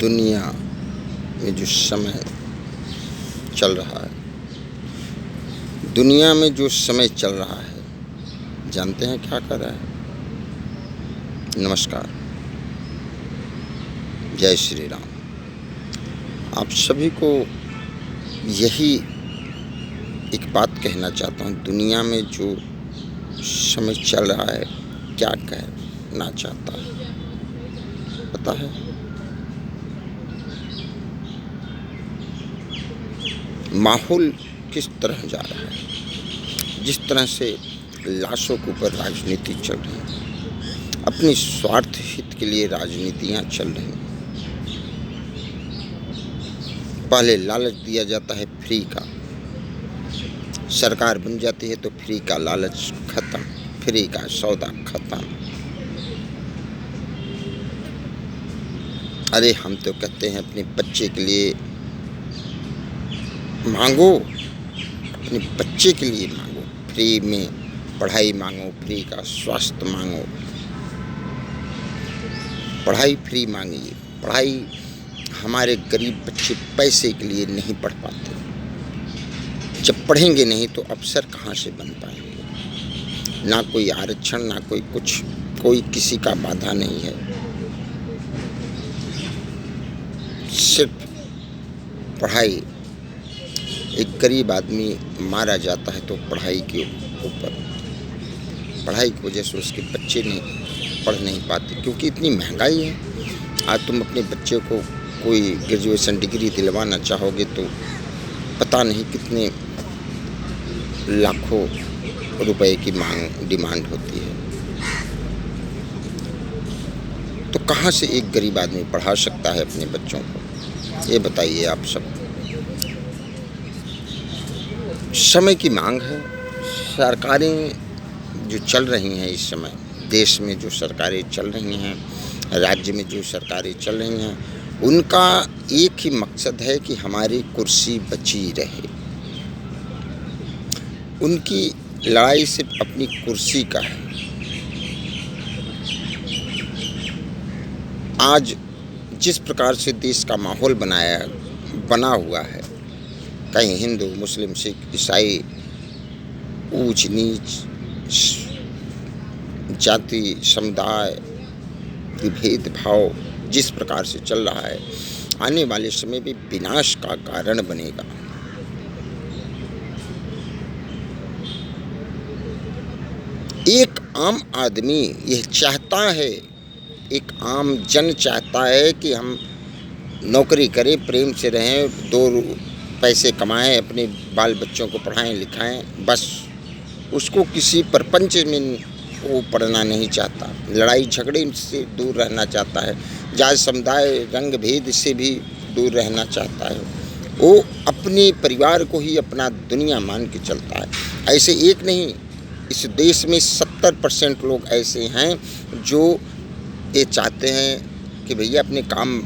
दुनिया में जो समय चल रहा है, दुनिया में जो समय चल रहा है, जानते हैं क्या कर रहा है? नमस्कार, जय श्री राम। आप सभी को यही एक बात कहना चाहता हूँ, दुनिया में जो समय चल रहा है, क्या कहना चाहता है पता है? माहौल किस तरह जा रहा है, जिस तरह से लाशों के ऊपर राजनीति चल रही है, अपनी स्वार्थ हित के लिए राजनीतियाँ चल रही हैं। पहले लालच दिया जाता है फ्री का, सरकार बन जाती है तो फ्री का लालच खत्म, फ्री का सौदा खत्म। अरे हम तो कहते हैं अपने बच्चे के लिए मांगो, अपने बच्चे के लिए मांगो, फ्री में पढ़ाई मांगो, फ्री का स्वास्थ्य मांगो, पढ़ाई फ्री मांगिए। पढ़ाई हमारे गरीब बच्चे पैसे के लिए नहीं पढ़ पाते, जब पढ़ेंगे नहीं तो अफसर कहाँ से बन पाएंगे? ना कोई आरक्षण, ना कोई कुछ, कोई किसी का बाधा नहीं है। सिर्फ पढ़ाई, एक गरीब आदमी मारा जाता है तो पढ़ाई के ऊपर, पढ़ाई की वजह से उसके बच्चे नहीं पढ़ नहीं पाते, क्योंकि इतनी महंगाई है। आज तुम अपने बच्चे को कोई ग्रेजुएशन डिग्री दिलवाना चाहोगे तो पता नहीं कितने लाखों रुपए की डिमांड होती है। तो कहाँ से एक गरीब आदमी पढ़ा सकता है अपने बच्चों को? ये बताइए आप सब। समय की मांग है। सरकारें जो चल रही हैं इस समय, देश में जो सरकारें चल रही हैं, राज्य में जो सरकारें चल रही हैं, उनका एक ही मकसद है कि हमारी कुर्सी बची रहे। उनकी लड़ाई सिर्फ अपनी कुर्सी का है। आज जिस प्रकार से देश का माहौल बना हुआ है, कहीं हिंदू, मुस्लिम, सिख, ईसाई, ऊंच नीच, जाति, समुदाय, भेदभाव जिस प्रकार से चल रहा है, आने वाले समय में विनाश का कारण बनेगा। एक आम आदमी यह चाहता है, एक आम जन चाहता है कि हम नौकरी करें, प्रेम से रहें, दो पैसे कमाएं, अपने बाल बच्चों को पढ़ाएं लिखाएं, बस। उसको किसी परपंच में वो पढ़ना नहीं चाहता, लड़ाई झगड़े से दूर रहना चाहता है, जाति समुदाय रंग भेद से भी दूर रहना चाहता है। वो अपने परिवार को ही अपना दुनिया मान के चलता है। ऐसे एक नहीं, इस देश में 70% लोग ऐसे हैं जो ये चाहते हैं कि भैया अपने काम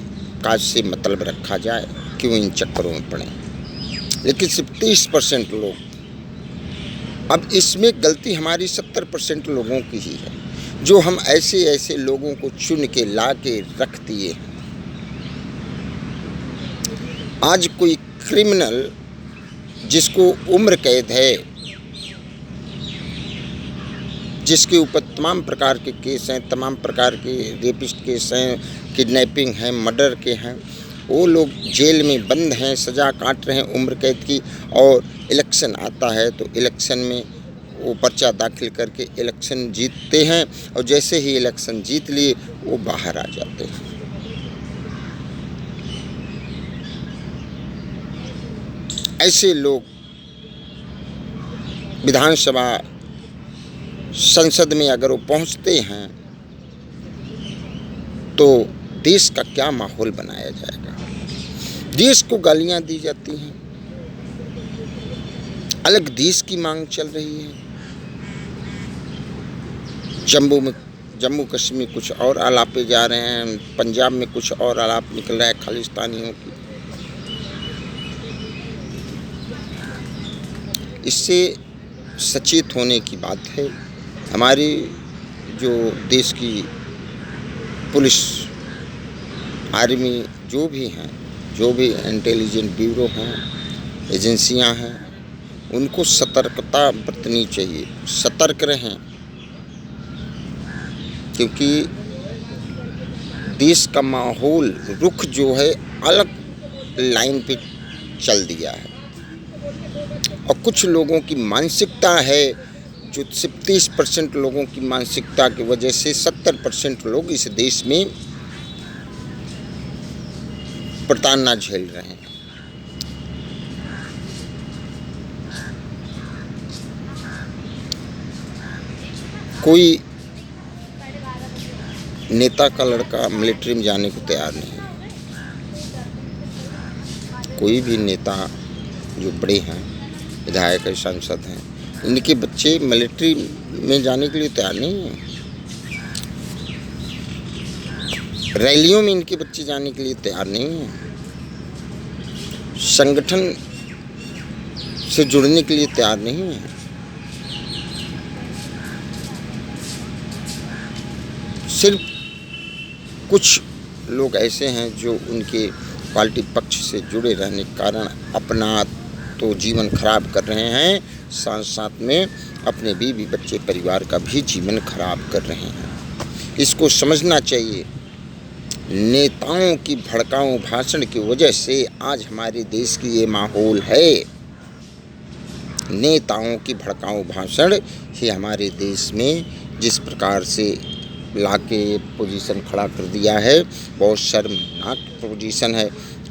काज से मतलब रखा जाए, क्यों इन चक्करों में पड़े। लेकिन सिर्फ 30% लोग, अब इसमें गलती हमारी 70% लोगों की ही है, जो हम ऐसे लोगों को चुन के ला के रख दिए हैं। आज कोई क्रिमिनल जिसको उम्र कैद है, जिसके ऊपर तमाम प्रकार के केस हैं, तमाम प्रकार के रेपिस्ट केस हैं, किडनैपिंग हैं, मर्डर के हैं, वो लोग जेल में बंद हैं, सज़ा काट रहे हैं उम्र कैद की, और इलेक्शन आता है तो इलेक्शन में वो पर्चा दाखिल करके इलेक्शन जीतते हैं, और जैसे ही इलेक्शन जीत लिए वो बाहर आ जाते हैं। ऐसे लोग विधानसभा, संसद में अगर वो पहुंचते हैं तो देश का क्या माहौल बनाया जाएगा? देश को गालियां दी जाती हैं, अलग देश की मांग चल रही है। जम्मू कश्मीर कुछ और आलापे जा रहे हैं, पंजाब में कुछ और आलाप निकल रहा है खालिस्तानियों की। इससे सचेत होने की बात है। हमारी जो देश की पुलिस, आर्मी, जो भी हैं, जो भी इंटेलिजेंट ब्यूरो हैं, एजेंसियां हैं, उनको सतर्कता बरतनी चाहिए, सतर्क रहें, क्योंकि देश का माहौल रुख जो है अलग लाइन पे चल दिया है। और कुछ लोगों की मानसिकता है जो सिर्फ 30% लोगों की मानसिकता की वजह से 70% लोग इस देश में प्रताड़ना झेल रहे हैं। कोई नेता का लड़का मिलिट्री में जाने को तैयार नहीं है। कोई भी नेता जो बड़े हैं, विधायक है, सांसद हैं, इनके बच्चे मिलिट्री में जाने के लिए तैयार नहीं हैं। रैलियों में इनके बच्चे जाने के लिए तैयार नहीं हैं। संगठन से जुड़ने के लिए तैयार नहीं हैं। सिर्फ कुछ लोग ऐसे हैं जो उनके पार्टी पक्ष से जुड़े रहने के कारण अपना तो जीवन खराब कर रहे हैं, साथ साथ में अपने बीवी बच्चे परिवार का भी जीवन खराब कर रहे हैं। इसको समझना चाहिए। नेताओं की भड़काऊ भाषण की वजह से आज हमारे देश की ये माहौल है। नेताओं की भड़काऊ भाषण ही हमारे देश में जिस प्रकार से लाके पोजीशन खड़ा कर दिया है, बहुत शर्मनाक पोजीशन है।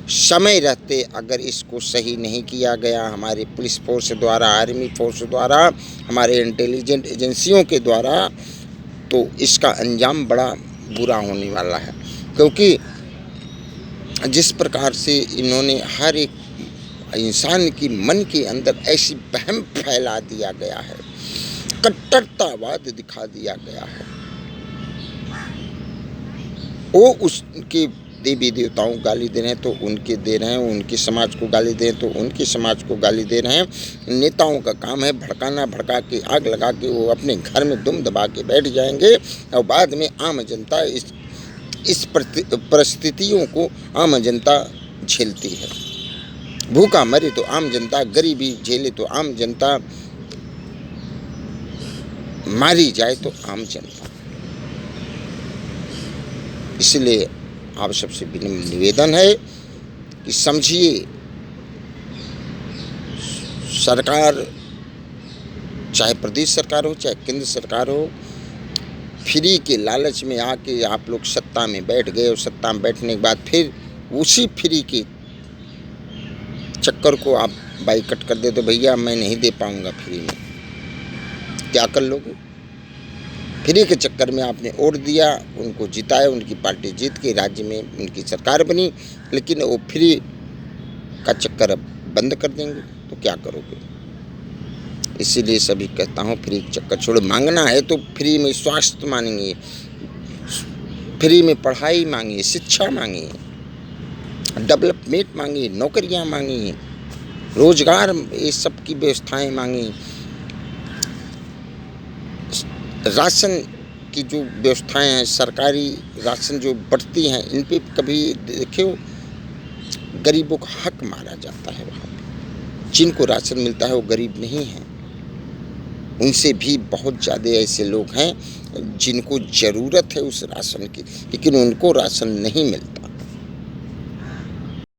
समय रहते अगर इसको सही नहीं किया गया हमारे पुलिस फोर्स द्वारा, आर्मी फोर्स द्वारा, हमारे इंटेलिजेंट एजेंसियों के द्वारा, तो इसका अंजाम बड़ा बुरा होने वाला है। क्योंकि जिस प्रकार से इन्होंने हर एक इंसान की मन के अंदर ऐसी वहम फैला दिया गया है, कट्टरतावाद दिखा दिया गया है, वो उसके देवी देवताओं को गाली दे रहे हैं तो उनके दे रहे हैं, उनके समाज को गाली दे रहे हैं तो उनके समाज को गाली दे रहे हैं। नेताओं का काम है भड़काना, भड़का के आग लगा के वो अपने घर में दुम दबा के बैठ जाएंगे और बाद में आम जनता इस परिस्थितियों को आम जनता झेलती है। भूखा मरे तो आम जनता, गरीबी झेले तो आम जनता, मारी जाए तो आम जनता। इसलिए आप सबसे विनम्र निवेदन है कि समझिए, सरकार चाहे प्रदेश सरकार हो चाहे केंद्र सरकार हो, फ्री के लालच में आके आप लोग सत्ता में बैठ गए और सत्ता में बैठने के बाद फिर उसी फ्री के चक्कर को आप बाइकआउट कर दे तो भैया मैं नहीं दे पाऊंगा फ्री में, क्या कर लोगे? फ्री के चक्कर में आपने वोट दिया, उनको जिताया, उनकी पार्टी जीत के राज्य में उनकी सरकार बनी, लेकिन वो फ्री का चक्कर अब बंद कर देंगे तो क्या करोगे? इसीलिए सभी कहता हूँ फ्री का चक्कर छोड़ो। मांगना है तो फ्री में स्वास्थ्य मांगिए, फ्री में पढ़ाई मांगिए, शिक्षा मांगिए, डेवलपमेंट मांगिए, नौकरियाँ मांगिए, रोजगार, ये सब की व्यवस्थाएँ मांगिए। राशन की जो व्यवस्थाएं हैं, सरकारी राशन जो बढ़ती हैं, इन पे कभी देखो गरीबों का हक मारा जाता है। वहाँ पे जिनको राशन मिलता है वो गरीब नहीं हैं, उनसे भी बहुत ज़्यादा ऐसे लोग हैं जिनको ज़रूरत है उस राशन की, लेकिन उनको राशन नहीं मिलता।